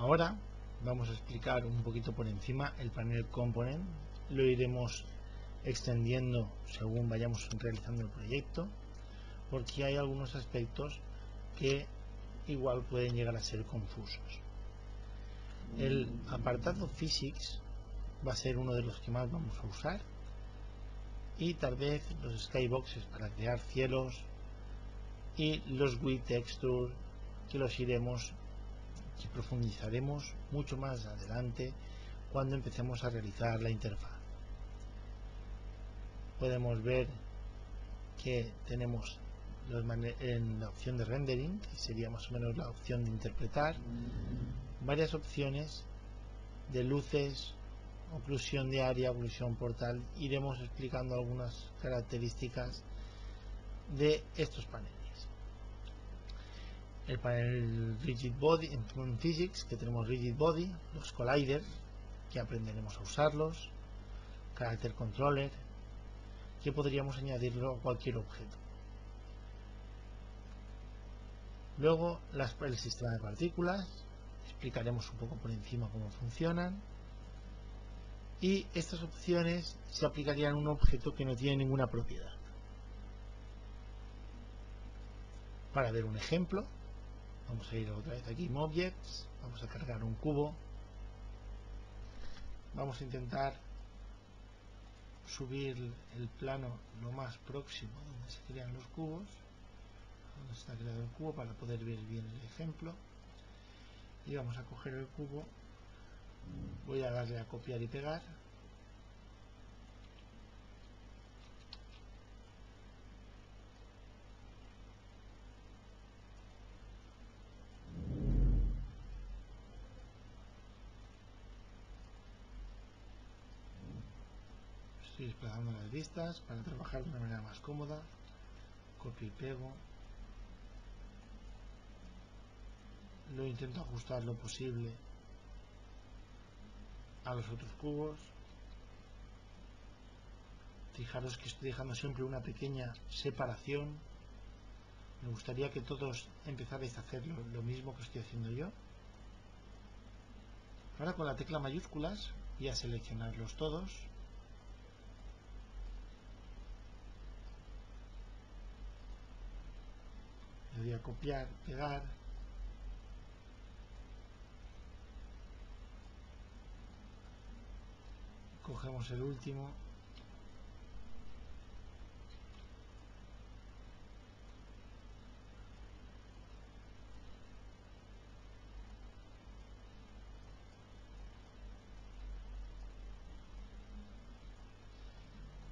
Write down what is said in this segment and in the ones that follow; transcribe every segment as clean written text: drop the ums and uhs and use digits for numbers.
Ahora vamos a explicar un poquito por encima el panel component. Lo iremos extendiendo según vayamos realizando el proyecto, porque hay algunos aspectos que igual pueden llegar a ser confusos. El apartado Physics va a ser uno de los que más vamos a usar, y tal vez los skyboxes para crear cielos y los GUI texture, que los profundizaremos mucho más adelante cuando empecemos a realizar la interfaz. Podemos ver que tenemos en la opción de rendering, que sería más o menos la opción de interpretar, varias opciones de luces, oclusión de área, oclusión portal. Iremos explicando algunas características de estos paneles. El panel Rigid Body en Physics, que tenemos Rigid Body, los colliders, que aprenderemos a usarlos, Character Controller, que podríamos añadirlo a cualquier objeto. Luego el sistema de partículas, explicaremos un poco por encima cómo funcionan, y estas opciones se aplicarían a un objeto que no tiene ninguna propiedad. Para ver un ejemplo, vamos a ir otra vez aquí en Objects, vamos a cargar un cubo, vamos a intentar subir el plano lo más próximo donde se crean los cubos, donde está creado el cubo, para poder ver bien el ejemplo. Y vamos a coger el cubo, voy a darle a copiar y pegar, estoy desplazando las vistas para trabajar de una manera más cómoda, copio y pego, lo intento ajustar lo posible a los otros cubos. Fijaros que estoy dejando siempre una pequeña separación. Me gustaría que todos empezarais a hacer lo mismo que estoy haciendo yo. Ahora con la tecla mayúsculas voy a seleccionarlos todos. Le voy a copiar, pegar. Cogemos el último.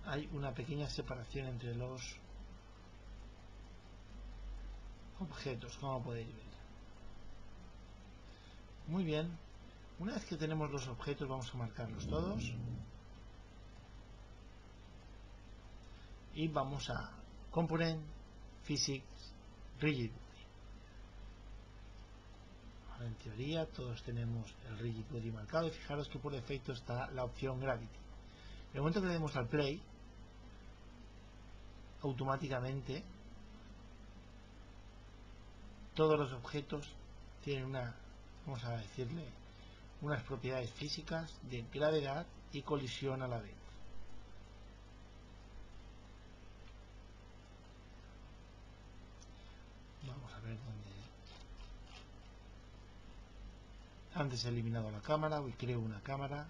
Hay una pequeña separación entre los objetos, como podéis ver. Muy bien, una vez que tenemos los objetos vamos a marcarlos todos y vamos a Component, Physics, Rigid Body. Ahora en teoría todos tenemos el Rigid Body marcado, y fijaros que por defecto está la opción Gravity. En el momento que le demos al play, automáticamente todos los objetos tienen vamos a decirle, unas propiedades físicas de gravedad y colisión a la vez. Vamos a ver dónde. Antes he eliminado la cámara, hoy creo una cámara.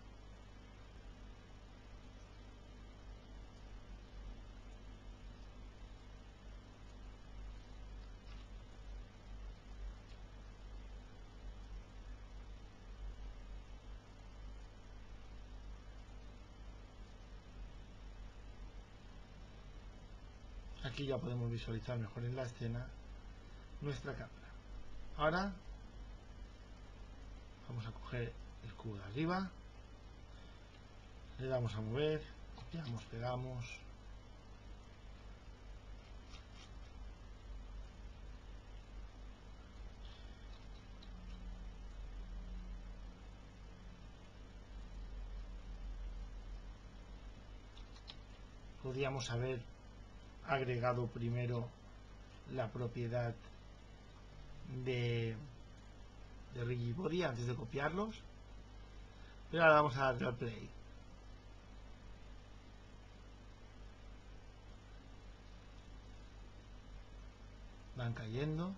Aquí ya podemos visualizar mejor en la escena nuestra cámara. Ahora vamos a coger el cubo de arriba, le damos a mover, copiamos, pegamos, podríamos haber agregado primero la propiedad de de Rigid Body antes de copiarlos, pero ahora vamos a darle al play. Van cayendo.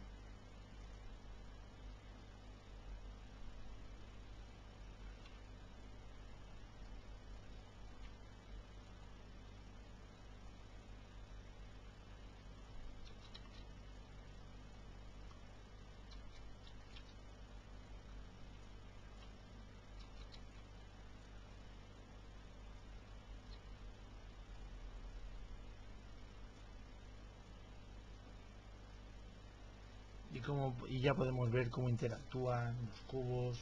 Y ya podemos ver cómo interactúan los cubos,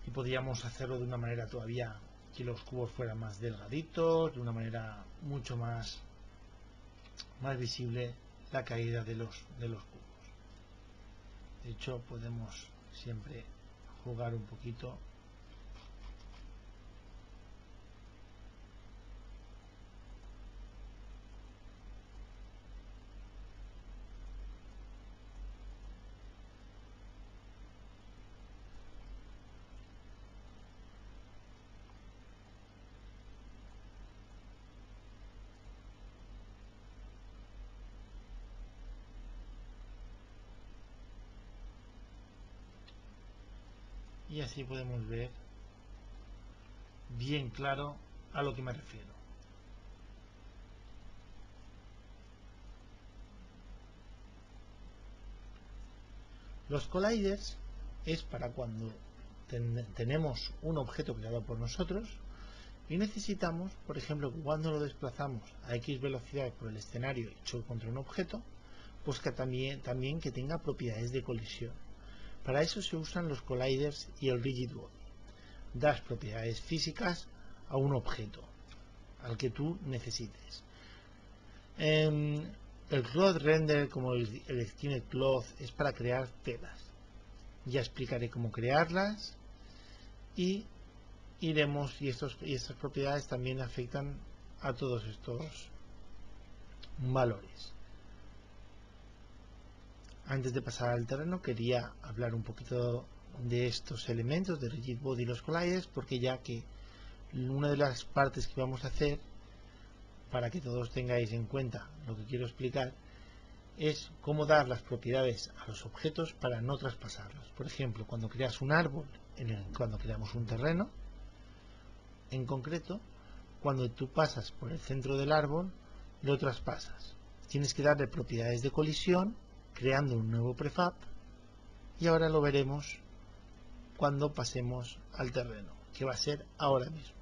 y podríamos hacerlo de una manera todavía que los cubos fueran más delgaditos, de una manera mucho más visible la caída de los cubos. De hecho, podemos siempre jugar un poquito. Y así podemos ver bien claro a lo que me refiero. Los colliders es para cuando tenemos un objeto creado por nosotros y necesitamos, por ejemplo, cuando lo desplazamos a X velocidad por el escenario y choque contra un objeto, pues que también que tenga propiedades de colisión. Para eso se usan los colliders y el rigid body. Das propiedades físicas a un objeto al que tú necesites. El cloth render, como el Skinner Cloth, es para crear telas. Ya explicaré cómo crearlas y iremos, y estas propiedades también afectan a todos estos valores. Antes de pasar al terreno quería hablar un poquito de estos elementos de rigid body y los colliders, porque ya que una de las partes que vamos a hacer, para que todos tengáis en cuenta lo que quiero explicar, es cómo dar las propiedades a los objetos para no traspasarlos. Por ejemplo, cuando creas un árbol, cuando creamos un terreno, en concreto, cuando tú pasas por el centro del árbol, lo traspasas. Tienes que darle propiedades de colisión, creando un nuevo prefab, y ahora lo veremos cuando pasemos al terreno, que va a ser ahora mismo.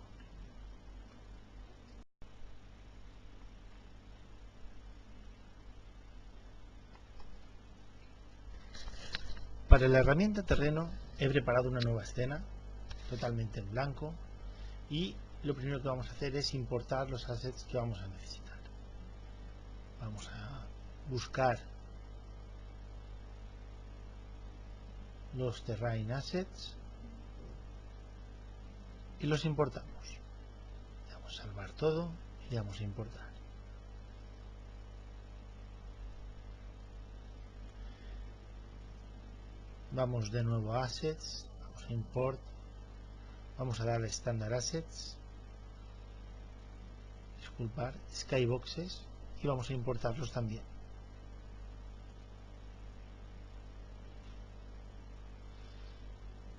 Para la herramienta terreno he preparado una nueva escena totalmente en blanco, y lo primero que vamos a hacer es importar los assets que vamos a necesitar. Vamos a buscar los terrain assets y los importamos. Le damos a salvar todo y le damos a importar. Vamos de nuevo a assets, vamos a import, vamos a darle standard assets, disculpar, skyboxes, y vamos a importarlos también.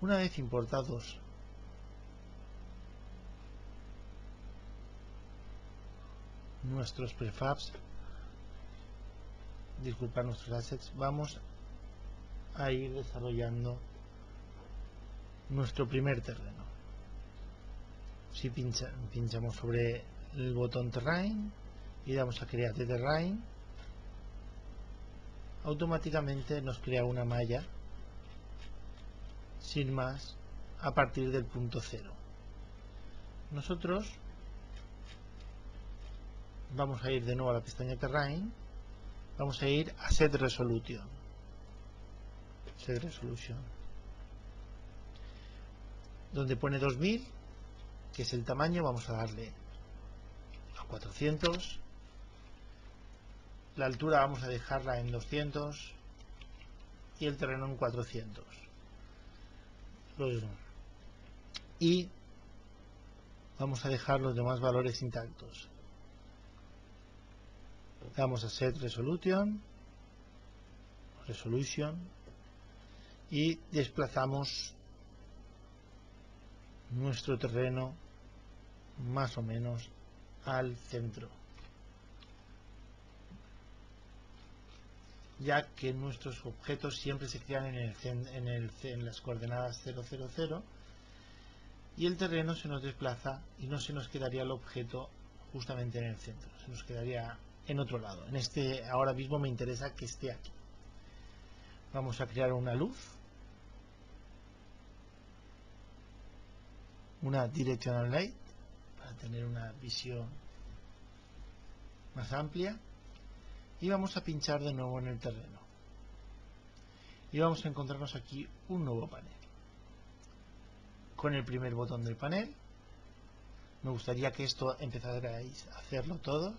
Una vez importados nuestros prefabs, disculpar nuestros assets, vamos a ir desarrollando nuestro primer terreno. Si pinchamos sobre el botón terrain y damos a create terrain, automáticamente nos crea una malla sin más a partir del punto 0. Nosotros vamos a ir de nuevo a la pestaña terrain, vamos a ir a set resolution, donde pone 2000, que es el tamaño, vamos a darle a 400, la altura vamos a dejarla en 200 y el terreno en 400. y vamos a dejar los demás valores intactos. Vamos a Set Resolution y desplazamos nuestro terreno más o menos al centro, ya que nuestros objetos siempre se crean en las coordenadas 0, 0, 0, y el terreno se nos desplaza y no se nos quedaría el objeto justamente en el centro, se nos quedaría en otro lado. Ahora mismo me interesa que esté aquí. Vamos a crear una luz, una Directional Light, para tener una visión más amplia, y vamos a pinchar de nuevo en el terreno y vamos a encontrarnos aquí un nuevo panel. Con el primer botón del panel me gustaría que esto empezarais a hacerlo todo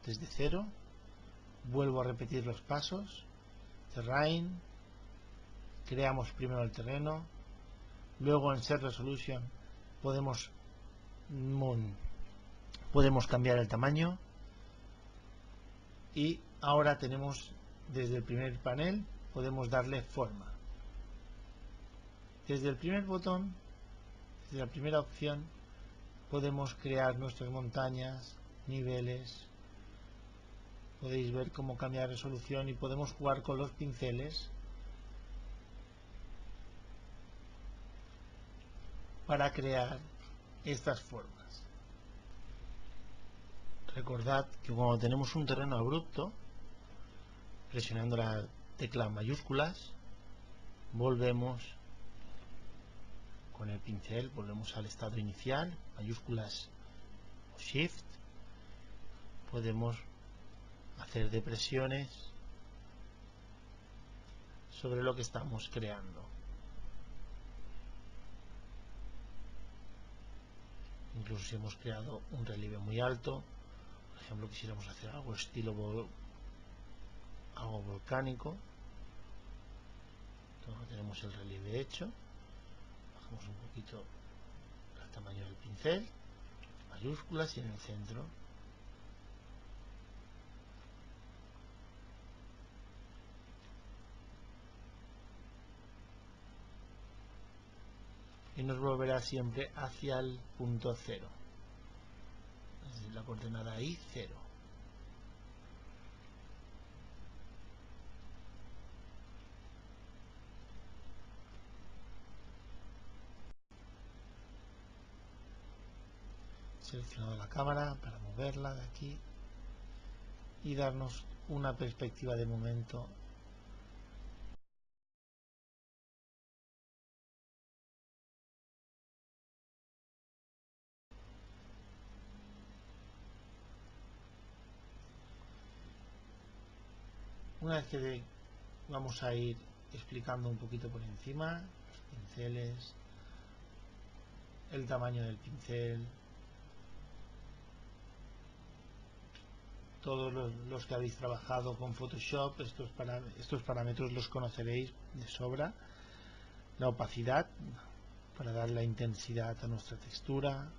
desde cero. Vuelvo a repetir los pasos. Terrain, creamos primero el terreno, luego en Set Resolution podemos cambiar el tamaño, y ahora tenemos desde el primer panel podemos darle forma. Desde el primer botón, desde la primera opción, podemos crear nuestras montañas, niveles. Podéis ver cómo cambia la resolución y podemos jugar con los pinceles para crear estas formas. Recordad que cuando tenemos un terreno abrupto, presionando la tecla mayúsculas, volvemos con el pincel, volvemos al estado inicial, mayúsculas o Shift, podemos hacer depresiones sobre lo que estamos creando. Incluso si hemos creado un relieve muy alto, por ejemplo, quisiéramos hacer algo estilo algo volcánico, entonces tenemos el relieve hecho, bajamos un poquito el tamaño del pincel, mayúsculas, y en el centro y nos volverá siempre hacia el punto 0, es decir, la coordenada I, 0. Seleccionado la cámara para moverla de aquí y darnos una perspectiva de momento. Una vez que vamos a ir explicando un poquito por encima los pinceles, el tamaño del pincel, todos los que habéis trabajado con Photoshop, estos parámetros los conoceréis de sobra. La opacidad, para dar la intensidad a nuestra textura,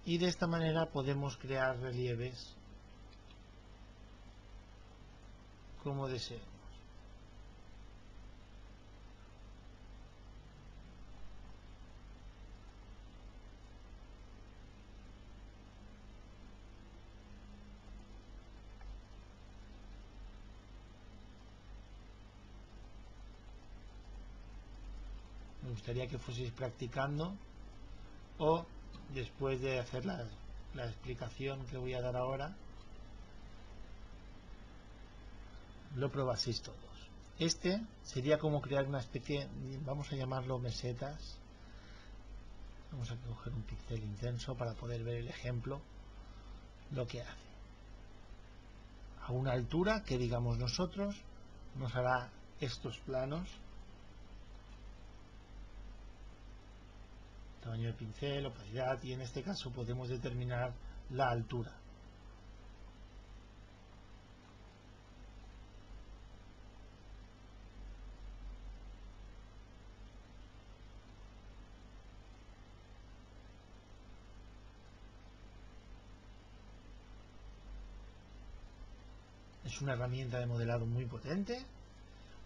y de esta manera podemos crear relieves como deseemos. Me gustaría que fueseis practicando, o después de hacer la explicación que voy a dar ahora, lo probaseis todos. Este sería como crear una especie, vamos a llamarlo mesetas. Vamos a coger un pincel intenso para poder ver el ejemplo, lo que hace. A una altura que digamos nosotros, nos hará estos planos. Tamaño del pincel, opacidad, y en este caso podemos determinar la altura. es una herramienta de modelado muy potente,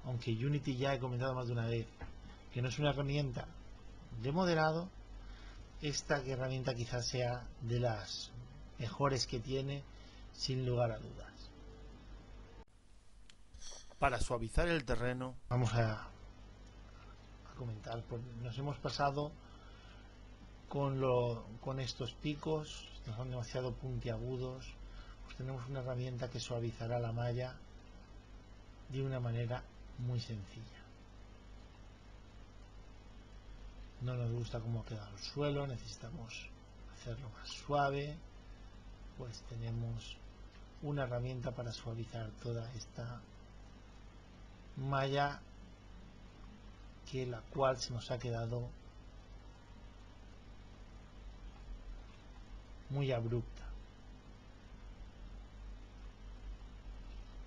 aunque Unity ya he comentado más de una vez que no es una herramienta de modelado. Esta herramienta quizás sea de las mejores que tiene, sin lugar a dudas. Para suavizar el terreno, Vamos a comentar, nos hemos pasado con estos picos, estos son demasiado puntiagudos. Pues tenemos una herramienta que suavizará la malla de una manera muy sencilla. No nos gusta cómo ha quedado el suelo, necesitamos hacerlo más suave, pues tenemos una herramienta para suavizar toda esta malla, que la cual se nos ha quedado muy abrupta.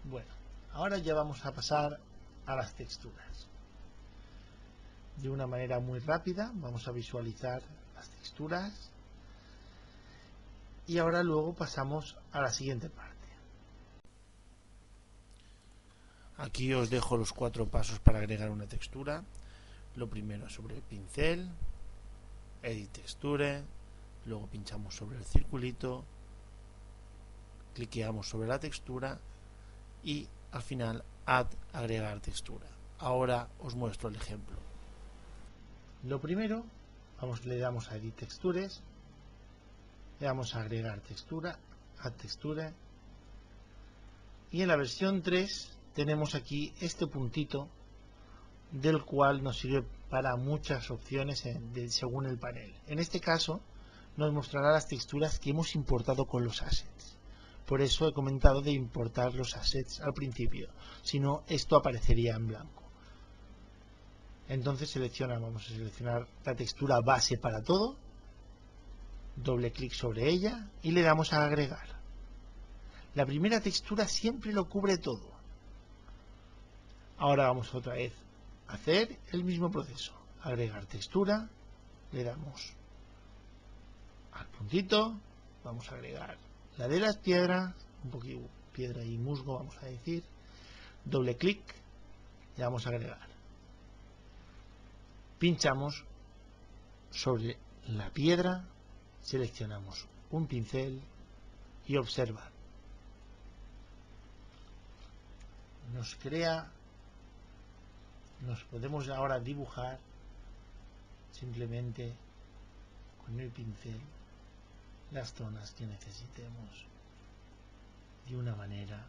Bueno, ahora ya vamos a pasar a las texturas. De una manera muy rápida vamos a visualizar las texturas y ahora luego pasamos a la siguiente parte. aquí os dejo los 4 pasos para agregar una textura. Lo primero, sobre el pincel, Edit Texture, luego pinchamos sobre el circulito, cliqueamos sobre la textura y al final Add, agregar textura. Ahora os muestro el ejemplo. Lo primero, le damos a Edit Textures, le damos a agregar textura, Add Texture, y en la versión 3 tenemos aquí este puntito, del cual nos sirve para muchas opciones según el panel. En este caso nos mostrará las texturas que hemos importado con los assets. Por eso he comentado de importar los assets al principio, si no esto aparecería en blanco. Entonces vamos a seleccionar la textura base para todo, doble clic sobre ella y le damos a agregar. La primera textura siempre lo cubre todo. Ahora vamos otra vez a hacer el mismo proceso, agregar textura, le damos al puntito, vamos a agregar la de las piedras, un poquito piedra y musgo vamos a decir, doble clic, le damos a agregar. Pinchamos sobre la piedra, seleccionamos un pincel y observad. Nos podemos ahora dibujar simplemente con el pincel las zonas que necesitemos de una manera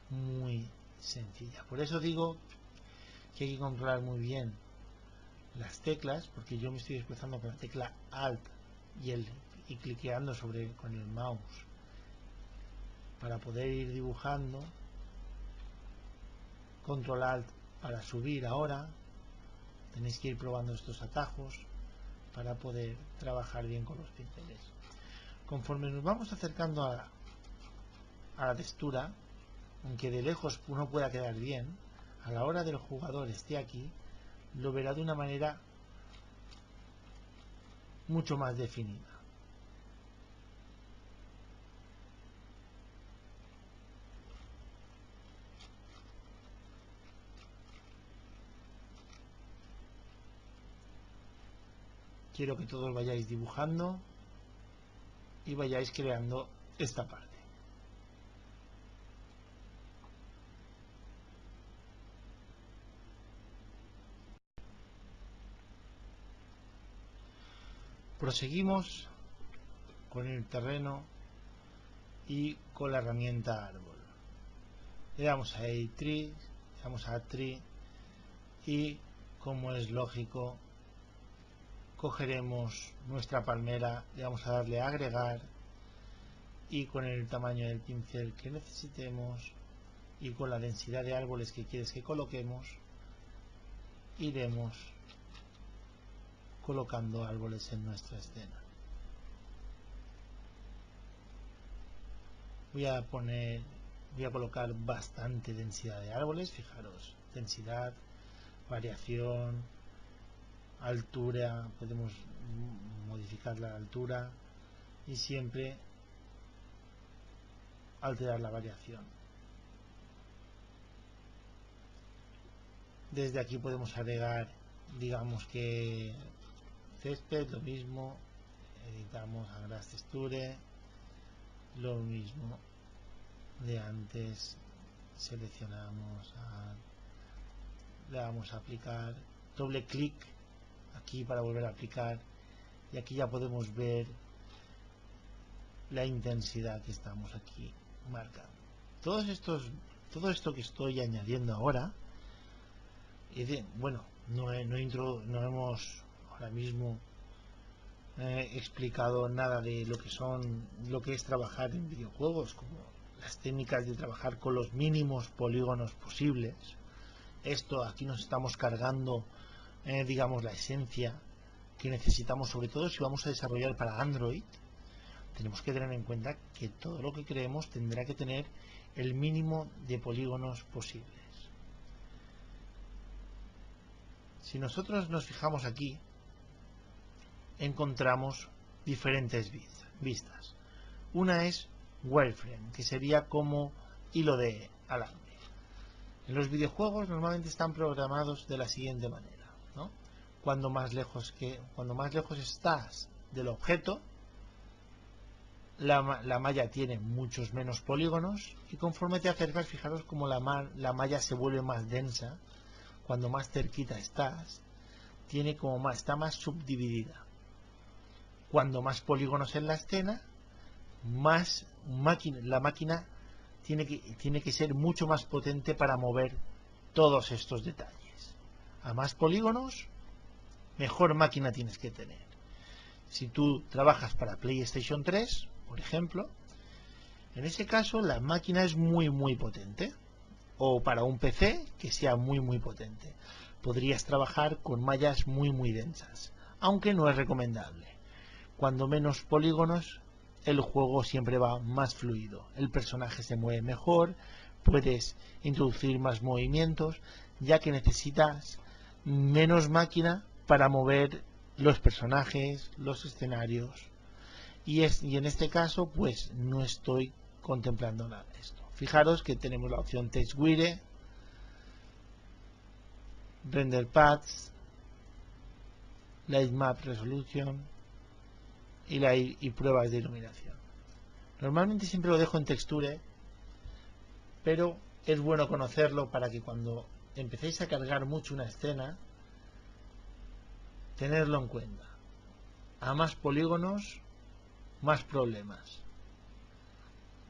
muy sencilla. Por eso digo que hay que controlar muy bien las teclas, porque yo me estoy desplazando con la tecla Alt y cliqueando con el mouse para poder ir dibujando, control Alt para subir. Ahora tenéis que ir probando estos atajos para poder trabajar bien con los pinceles. Conforme nos vamos acercando a la textura, aunque de lejos no pueda quedar bien, a la hora del jugador esté aquí, lo verá de una manera mucho más definida. Quiero que todos vayáis dibujando y vayáis creando esta parte. Proseguimos con el terreno y con la herramienta árbol. Le damos a Edit Tree, le damos a Tree y, como es lógico, cogeremos nuestra palmera, le vamos a darle a agregar y con el tamaño del pincel que necesitemos y con la densidad de árboles que quieres que coloquemos, iremos colocando árboles en nuestra escena. Voy a colocar bastante densidad de árboles, fijaros, densidad, variación, altura, podemos modificar la altura y siempre alterar la variación. Desde aquí podemos agregar, digamos que césped, lo mismo, editamos a Grass Texture, lo mismo de antes, seleccionamos, le damos a aplicar, doble clic aquí para volver a aplicar, y aquí ya podemos ver la intensidad que estamos aquí marcando. Todo esto que estoy añadiendo ahora, bueno, no hemos ahora mismo explicado nada de lo que es trabajar en videojuegos, como las técnicas de trabajar con los mínimos polígonos posibles. Esto aquí nos estamos cargando, digamos, la esencia que necesitamos, sobre todo si vamos a desarrollar para Android. Tenemos que tener en cuenta que todo lo que creemos tendrá que tener el mínimo de polígonos posibles. Si nosotros nos fijamos aquí, encontramos diferentes vistas. Una es wireframe, que sería como hilo de alambre. En los videojuegos normalmente están programados de la siguiente manera, ¿no? Cuando más lejos estás del objeto, la malla tiene muchos menos polígonos, y conforme te acercas, fijaros como la malla se vuelve más densa. Cuando más cerquita estás, está más subdividida. Cuando más polígonos en la escena, la máquina tiene que ser mucho más potente para mover todos estos detalles. A más polígonos, mejor máquina tienes que tener. Si tú trabajas para PlayStation 3, por ejemplo, en ese caso la máquina es muy potente. O para un PC que sea muy potente. Podrías trabajar con mallas muy densas, aunque no es recomendable. Cuando menos polígonos, el juego siempre va más fluido. El personaje se mueve mejor, puedes introducir más movimientos, ya que necesitas menos máquina para mover los personajes, los escenarios. Y en este caso, pues no estoy contemplando nada de esto. Fijaros que tenemos la opción TextWire, Render Paths, Light Map Resolution y pruebas de iluminación. Normalmente siempre lo dejo en Texture, pero es bueno conocerlo para que cuando empecéis a cargar mucho una escena, tenerlo en cuenta. A más polígonos, más problemas.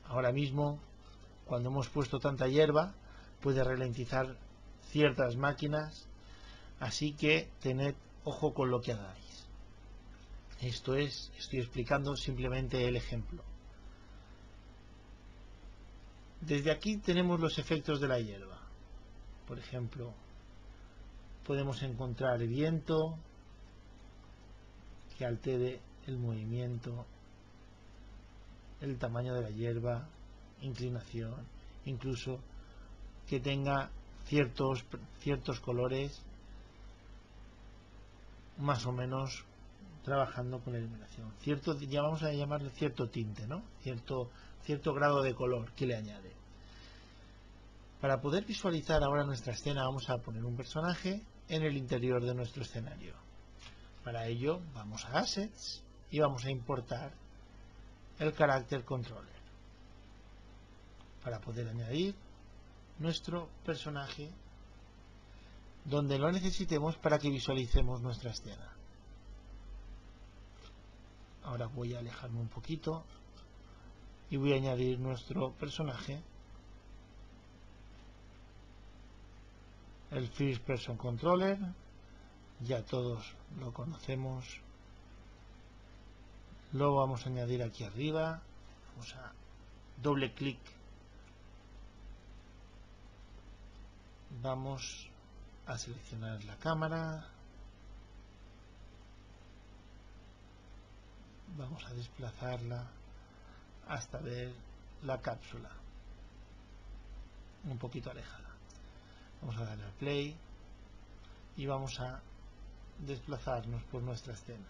Ahora mismo, cuando hemos puesto tanta hierba, puede ralentizar ciertas máquinas, así que tened ojo con lo que hagáis. Estoy explicando simplemente el ejemplo. Desde aquí tenemos los efectos de la hierba. Por ejemplo, podemos encontrar viento que altere el movimiento, el tamaño de la hierba, inclinación, incluso que tenga ciertos colores, más o menos trabajando con la iluminación. Ya vamos a llamarle cierto tinte, ¿no? Cierto grado de color que le añade. Para poder visualizar ahora nuestra escena, vamos a poner un personaje en el interior de nuestro escenario. Para ello vamos a Assets y vamos a importar el Character Controller para poder añadir nuestro personaje donde lo necesitemos para que visualicemos nuestra escena. Ahora voy a alejarme un poquito y voy a añadir nuestro personaje, el First Person Controller. Ya todos lo conocemos. Lo vamos a añadir aquí arriba. Vamos a doble clic. Vamos a seleccionar la cámara. Vamos a desplazarla hasta ver la cápsula un poquito alejada. Vamos a darle al play y vamos a desplazarnos por nuestra escena.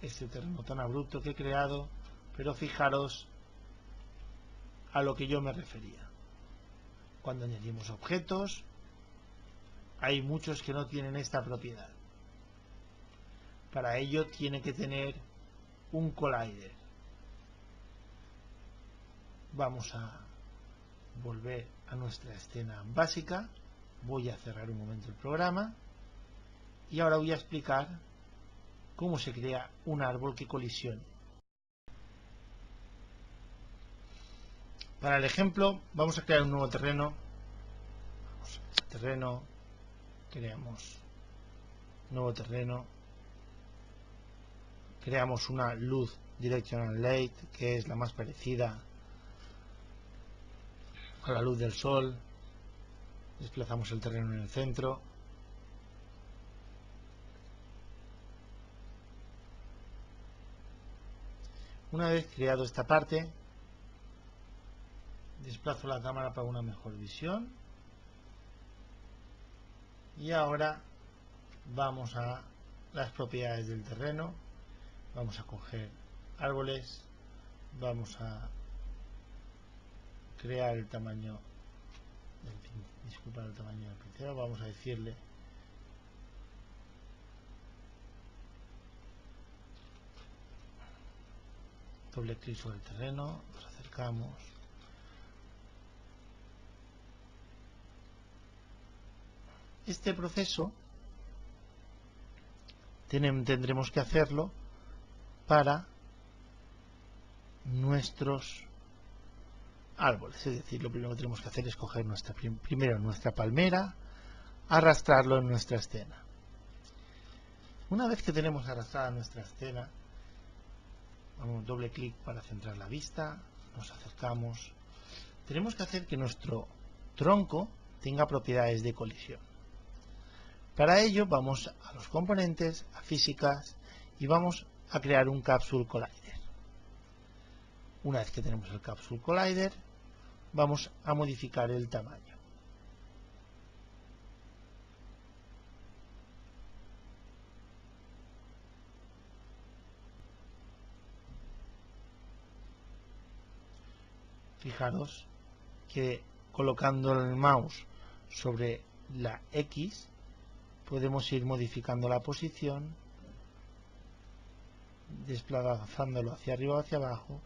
Este terreno tan abrupto que he creado, pero fijaros a lo que yo me refería. Cuando añadimos objetos, hay muchos que no tienen esta propiedad. Para ello tiene que tener un collider. Vamos a volver a nuestra escena básica. Voy a cerrar un momento el programa y ahora voy a explicar cómo se crea un árbol que colisione. Para el ejemplo vamos a crear un nuevo terreno. Vamos a terreno, creamos nuevo terreno, creamos una luz directional light que es la más parecida a la luz del sol. Desplazamos el terreno en el centro. Una vez creado esta parte, desplazo la cámara para una mejor visión. Y ahora vamos a las propiedades del terreno. Vamos a coger árboles. Vamos a crear el tamaño del tamaño del pincel. Vamos a decirle doble clic sobre el terreno, nos acercamos. Este proceso tendremos que hacerlo para nuestros árboles, es decir, lo primero que tenemos que hacer es coger primero nuestra palmera, arrastrarlo en nuestra escena. Una vez que tenemos arrastrada nuestra escena, damos doble clic para centrar la vista, nos acercamos. Tenemos que hacer que nuestro tronco tenga propiedades de colisión. Para ello vamos a los componentes, a físicas y vamos a crear un Capsule Collider. Una vez que tenemos el Capsule Collider, vamos a modificar el tamaño. Fijaros que colocando el mouse sobre la X podemos ir modificando la posición, desplazándolo hacia arriba o hacia abajo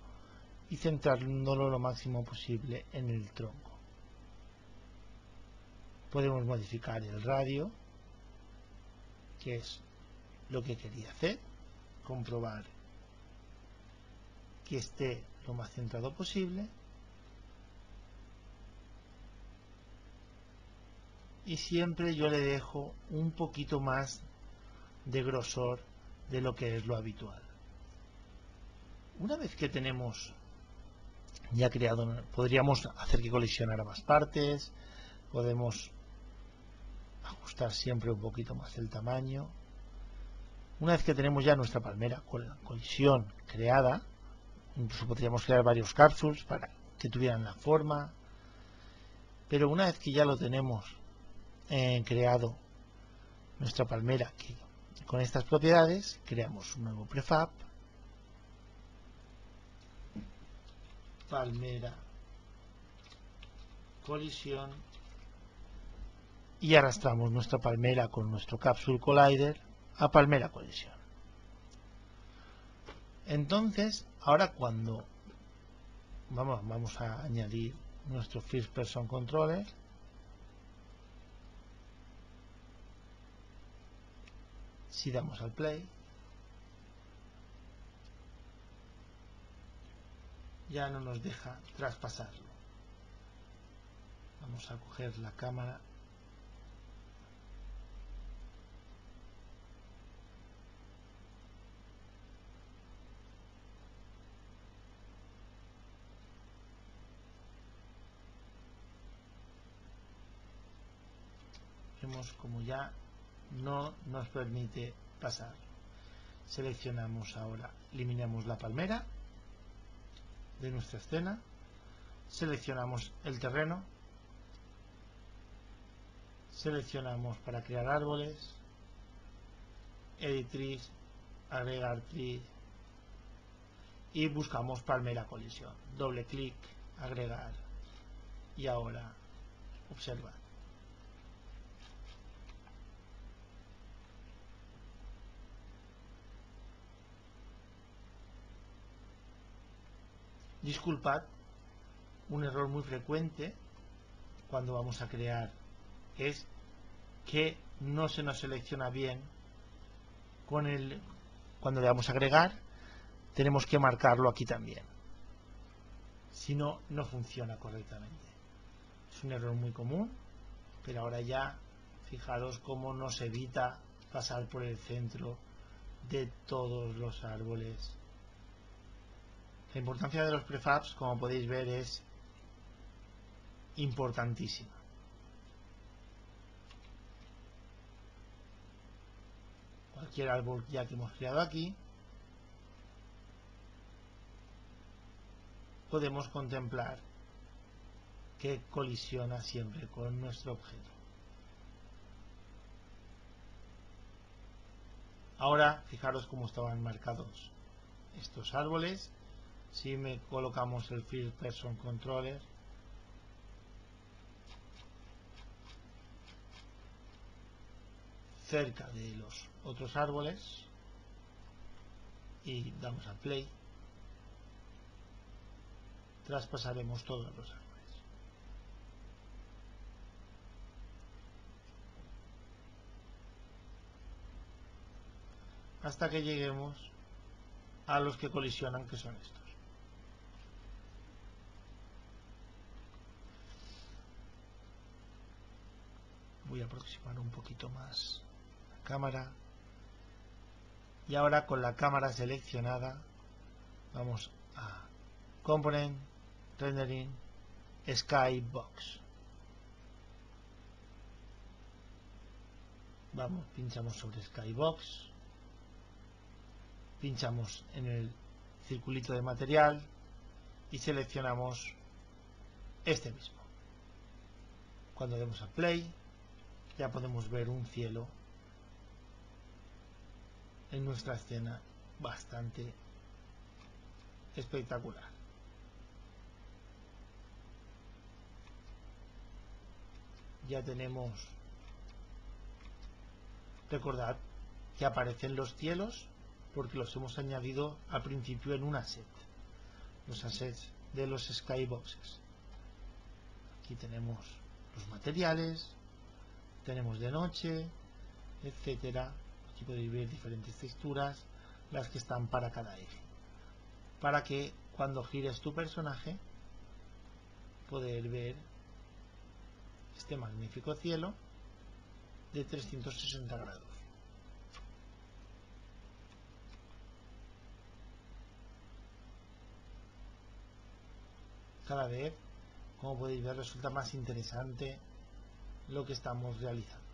y centrándolo lo máximo posible en el tronco. Podemos modificar el radio, que es lo que quería hacer, comprobar que esté lo más centrado posible. Y siempre yo le dejo un poquito más de grosor de lo que es lo habitual. Una vez que tenemos ya creado, podríamos hacer que colisionara más partes, podemos ajustar siempre un poquito más el tamaño. Una vez que tenemos ya nuestra palmera con la colisión creada, incluso podríamos crear varios cápsulas para que tuvieran la forma, pero una vez que ya lo tenemos creado nuestra palmera con estas propiedades, creamos un nuevo prefab, palmera colisión, y arrastramos nuestra palmera con nuestro Capsule Collider a palmera colisión. Entonces, ahora cuando vamos a añadir nuestro First Person Controller, si damos al play, ya no nos deja traspasarlo. Vamos a coger la cámara vemos como ya no nos permite pasar. Seleccionamos ahora, eliminamos la palmera de nuestra escena, seleccionamos el terreno, seleccionamos para crear árboles, Edit Trees, agregar tree y buscamos palmera colisión. Doble clic agregar y ahora observar. Disculpad, un error muy frecuente cuando vamos a crear es que no se nos selecciona bien cuando le vamos a agregar, tenemos que marcarlo aquí también, si no, no funciona correctamente. Es un error muy común, pero ahora ya fijaros cómo nos evita pasar por el centro de todos los árboles. La importancia de los prefabs, como podéis ver, es importantísima. Cualquier árbol ya que hemos creado aquí, podemos contemplar que colisiona siempre con nuestro objeto. Ahora, fijaros cómo estaban marcados estos árboles. Si me colocamos el First Person Controller, cerca de los otros árboles y damos a play, traspasaremos todos los árboles. Hasta que lleguemos a los que colisionan, que son estos. Voy a aproximar un poquito más la cámara. Y ahora, con la cámara seleccionada, vamos a Component, Rendering, Skybox. Vamos, pinchamos sobre Skybox, pinchamos en el circulito de material y seleccionamos este mismo. Cuando demos a play, ya podemos ver un cielo en nuestra escena bastante espectacular. Ya tenemos, recordad que aparecen los cielos porque los hemos añadido al principio en un asset, los assets de los skyboxes. Aquí tenemos los materiales, tenemos de noche, etcétera. Aquí podéis ver diferentes texturas, las que están para cada eje, para que cuando gires tu personaje poder ver este magnífico cielo de 360 grados. Cada vez, como podéis ver, resulta más interesante lo que estamos realizando.